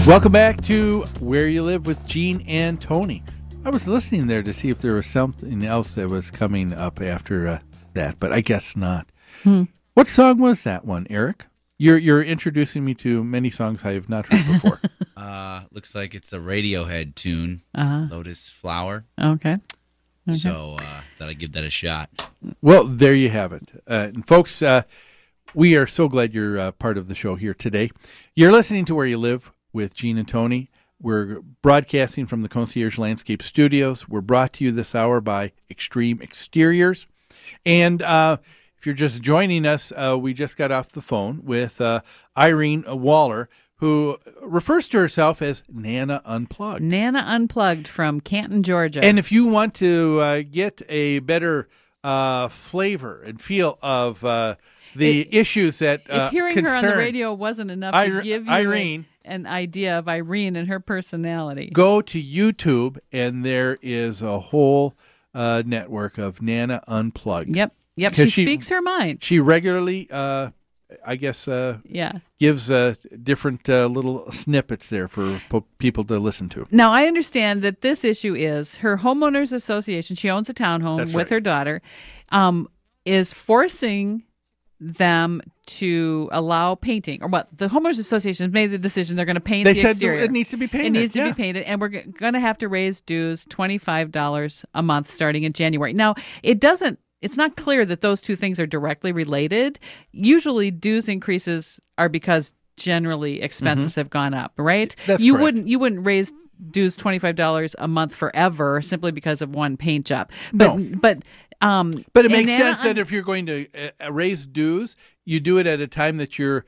Welcome back to Where You Live with Gene and Tony. I was listening there to see if there was something else that was coming up after that, but I guess not. What song was that one, Eric? You're introducing me to many songs I have not heard before. Looks like it's a Radiohead tune, Lotus Flower. Okay. So thought I'd give that a shot. Well, there you have it. And folks, we are so glad you're part of the show here today. You're listening to Where You Live with Gene and Tony. We're broadcasting from the Concierge Landscape Studios. We're brought to you this hour by Extreme Exteriors. And if you're just joining us, we just got off the phone with Irene Waller, who refers to herself as Nana Unplugged. Nana Unplugged from Canton, Georgia. And if you want to get a better flavor and feel of the issues that if hearing concern her on the radio wasn't enough to give you Irene, an idea of Irene and her personality, go to YouTube, and there is a whole network of Nana Unplugged. Yep. She speaks her mind. She regularly, gives different little snippets there for people to listen to. Now, I understand that this issue is her homeowners association. She owns a townhome with her daughter, is forcing them to allow painting, or what the homeowners association has made the decision they're going to paint the exterior. It needs to be painted. It needs to be painted, and we're going to have to raise dues $25 a month starting in January. Now, it's not clear that those two things are directly related. Usually, dues increases are because generally expenses have gone up, right? That's you correct. You wouldn't raise dues $25 a month forever simply because of one paint job. But it makes Nana, sense that if you're going to raise dues, you do it at a time that you're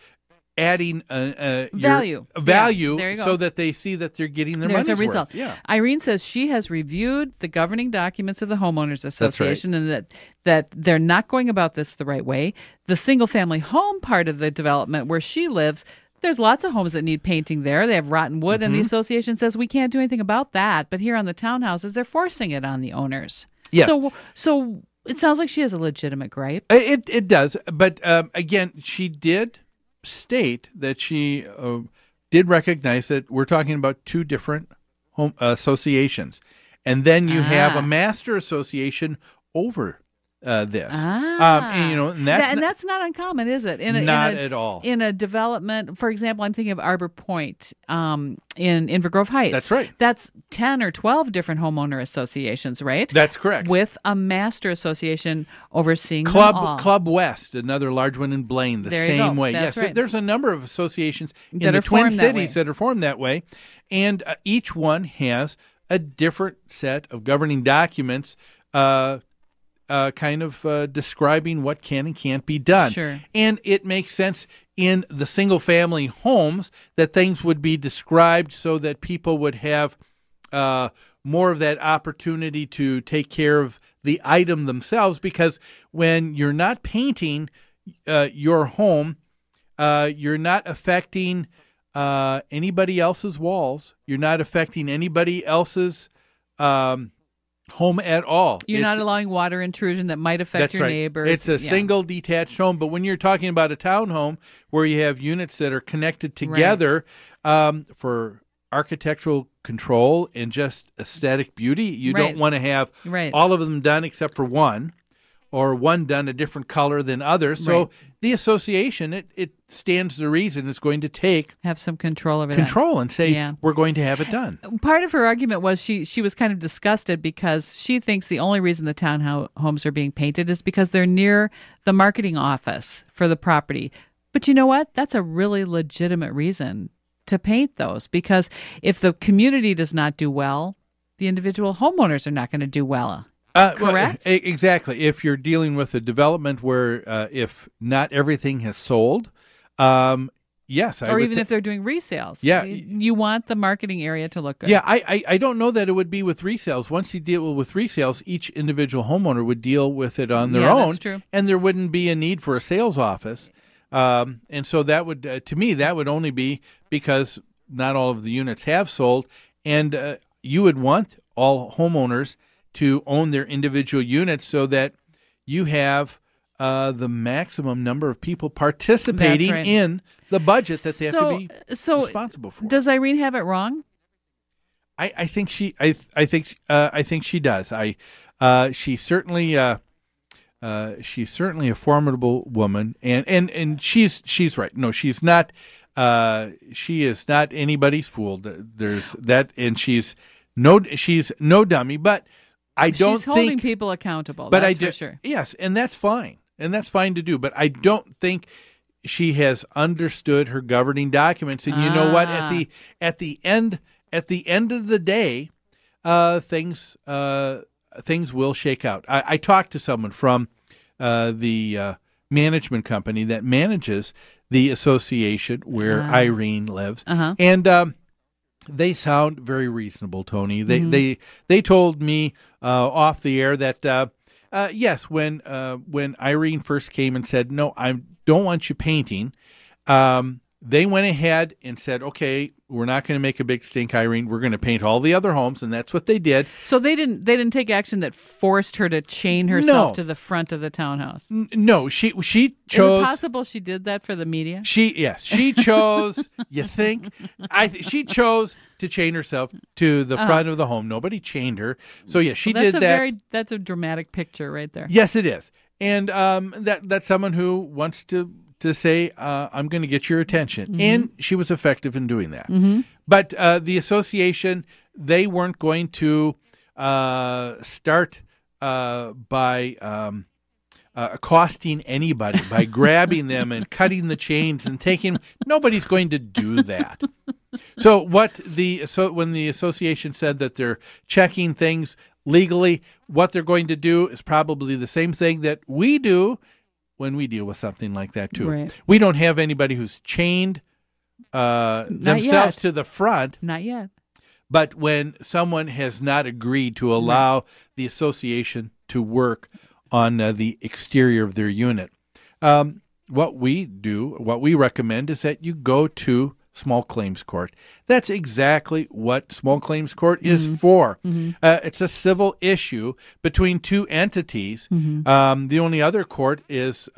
adding value value, you go. so that they see that they're getting their money's There's a result. worth. Yeah. Irene says she has reviewed the governing documents of the Homeowners Association, and that they're not going about this the right way. The single-family home part of the development where she lives, there's lots of homes that need painting there. They have rotten wood, and the association says we can't do anything about that. But here on the townhouses, they're forcing it on the owners. Yes. So it sounds like she has a legitimate gripe. It does. But again, she did state that she did recognize that we're talking about two different home associations. And then you have a master association over this. And that's not uncommon, is it? Not at all. In a development, for example, I'm thinking of Arbor Point in Inver Grove Heights. That's right. That's 10 or 12 different homeowner associations, right? That's correct. With a master association overseeing them all. Club West, another large one in Blaine, there same way. That's right. So there's a number of associations that in the Twin Cities that are formed that way, and each one has a different set of governing documents describing what can and can't be done. Sure. And it makes sense in the single-family homes that things would be described so that people would have more of that opportunity to take care of the item themselves, because when you're not painting your home, you're not affecting anybody else's walls. You're not affecting anybody else's home at all. You're not allowing water intrusion that might affect your neighbors. It's a single detached home. But when you're talking about a townhome where you have units that are connected together for architectural control and just aesthetic beauty, you don't want to have all of them done except for one, or one done a different color than others. So the association, it stands to reason, is going to have some control over that and say, we're going to have it done. Part of her argument was she was kind of disgusted because she thinks the only reason the townhomes are being painted is because they're near the marketing office for the property. But you know what? That's a really legitimate reason to paint those, because if the community does not do well, the individual homeowners are not going to do well. Correct? Well, exactly. If you're dealing with a development where if not everything has sold, yes. Or even if they're doing resales. Yeah. You want the marketing area to look good. Yeah, I don't know that it would be with resales. Once you deal with resales, each individual homeowner would deal with it on their own. That's true. And there wouldn't be a need for a sales office. And so that would, to me, that would only be because not all of the units have sold. And you would want all homeowners to own their individual units so that you have the maximum number of people participating That's right. in the budget that they have to be responsible for. Does Irene have it wrong? I think she does. She's certainly a formidable woman, and she's right. No, she's not. She is not anybody's fool. There's that, and she's no dummy. But she's holding people accountable. But that's for sure. Yes, and that's fine, to do. But I don't think she has understood her governing documents. And you know what? At the end of the day, things will shake out. I talked to someone from the management company that manages the association where Irene lives, and they sound very reasonable, Tony. They told me off the air that yes, when Irene first came and said, "No, I don't want you painting," they went ahead and said, "Okay, we're not going to make a big stink, Irene. We're going to paint all the other homes," and that's what they did. So they didn't take action that forced her to chain herself to the front of the townhouse. No, she chose. Is it possible she did that for the media? She chose. You think? She chose to chain herself to the front of the home. Nobody chained her. So yeah, she did that. That's a dramatic picture right there. Yes, it is, and that's someone who wants to say, I'm going to get your attention. And she was effective in doing that. But the association, they weren't going to start by accosting anybody, by grabbing them and cutting the chains and taking. Nobody's going to do that. So when the association said that they're checking things legally, what they're going to do is probably the same thing that we do when we deal with something like that too. Right. We don't have anybody who's chained themselves to the front. Not yet. But when someone has not agreed to allow the association to work on the exterior of their unit, what we recommend is that you go to small claims court. That's exactly what small claims court is for. It's a civil issue between two entities. The only other court is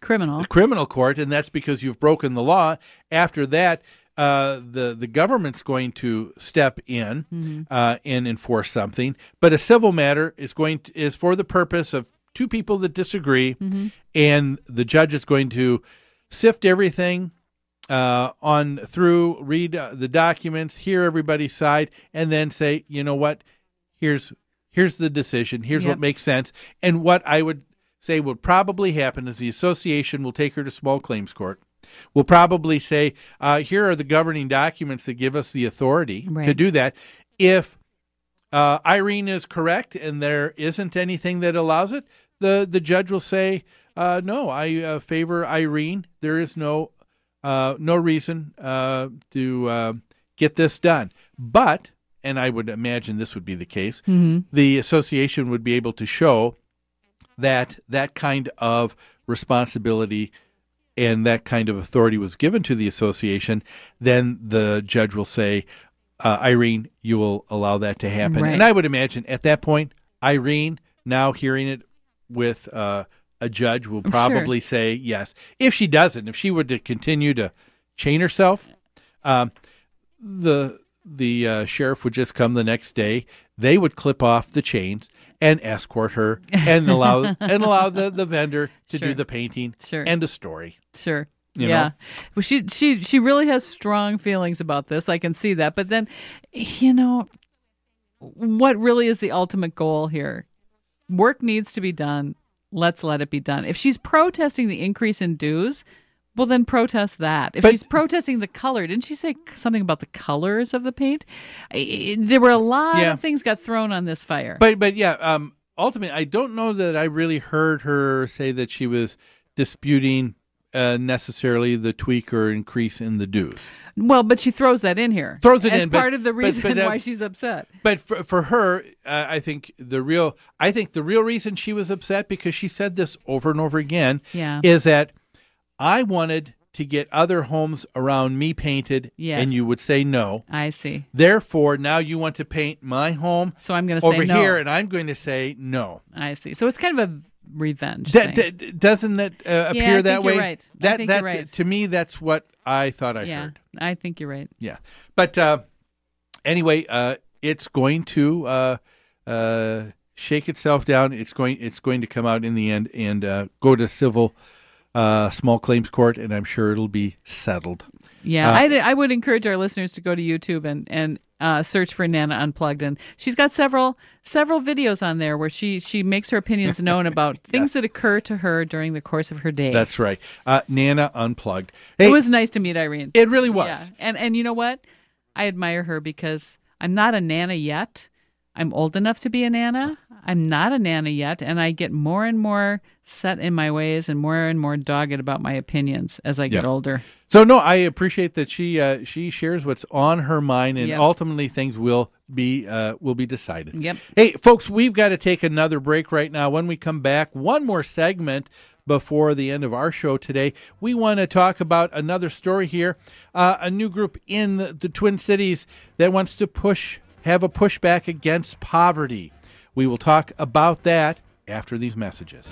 criminal court, and that's because you've broken the law. After that, the government's going to step in and enforce something. But a civil matter is for the purpose of two people that disagree, and the judge is going to sift everything read the documents, hear everybody's side, and then say, you know what, here's the decision, here's what makes sense. And what I would say would probably happen is the association will take her to small claims court. We'll probably say, here are the governing documents that give us the authority to do that. If Irene is correct and there isn't anything that allows it, the judge will say, no, I favor Irene. There is no reason to get this done. But, and I would imagine this would be the case, the association would be able to show that kind of responsibility and that kind of authority was given to the association. Then the judge will say, Irene, you will allow that to happen. And I would imagine at that point, Irene, now hearing it with a judge, will probably say yes. If she doesn't, if she were to continue to chain herself, the sheriff would just come the next day. They would clip off the chains and escort her and allow the vendor to do the painting. End of story. You know? Well, she really has strong feelings about this. I can see that. But then, what really is the ultimate goal here? Work needs to be done. Let's let it be done. If she's protesting the increase in dues, well, then protest that. If she's protesting the color, didn't she say something about the colors of the paint? There were a lot of things got thrown on this fire. But ultimately, I don't know that I really heard her say that she was disputing necessarily the tweak or increase in the dues. Well, but she throws that in here. As part of the reason why she's upset. But for her, I think the real reason she was upset, because she said this over and over again, is that I wanted to get other homes around me painted, and you would say no. I see. Therefore, now you want to paint my home, so I'm going to over say no. here, and I'm going to say no. I see. So it's kind of a revenge thing. Doesn't that appear that way? You're right. I think you're right. To me, that's what I thought I heard. I think you're right. Yeah, but anyway, it's going to shake itself down. It's going to come out in the end and go to civil small claims court, and I'm sure it'll be settled. Yeah, I would encourage our listeners to go to YouTube and search for Nana Unplugged, and she's got several videos on there where she makes her opinions known about things that occur to her during the course of her day. That's right, Nana Unplugged. Hey, it was nice to meet Irene. It really was. Yeah. And you know what? I admire her because I'm not a Nana yet. I'm old enough to be a Nana. I'm not a Nana yet, and I get more and more set in my ways and more dogged about my opinions as I get older. So no, I appreciate that she shares what's on her mind, and ultimately things will be decided. Yep. Hey, folks, we've got to take another break right now. When we come back, one more segment before the end of our show today. We want to talk about another story here, a new group in the Twin Cities that wants to have a pushback against poverty. We will talk about that after these messages.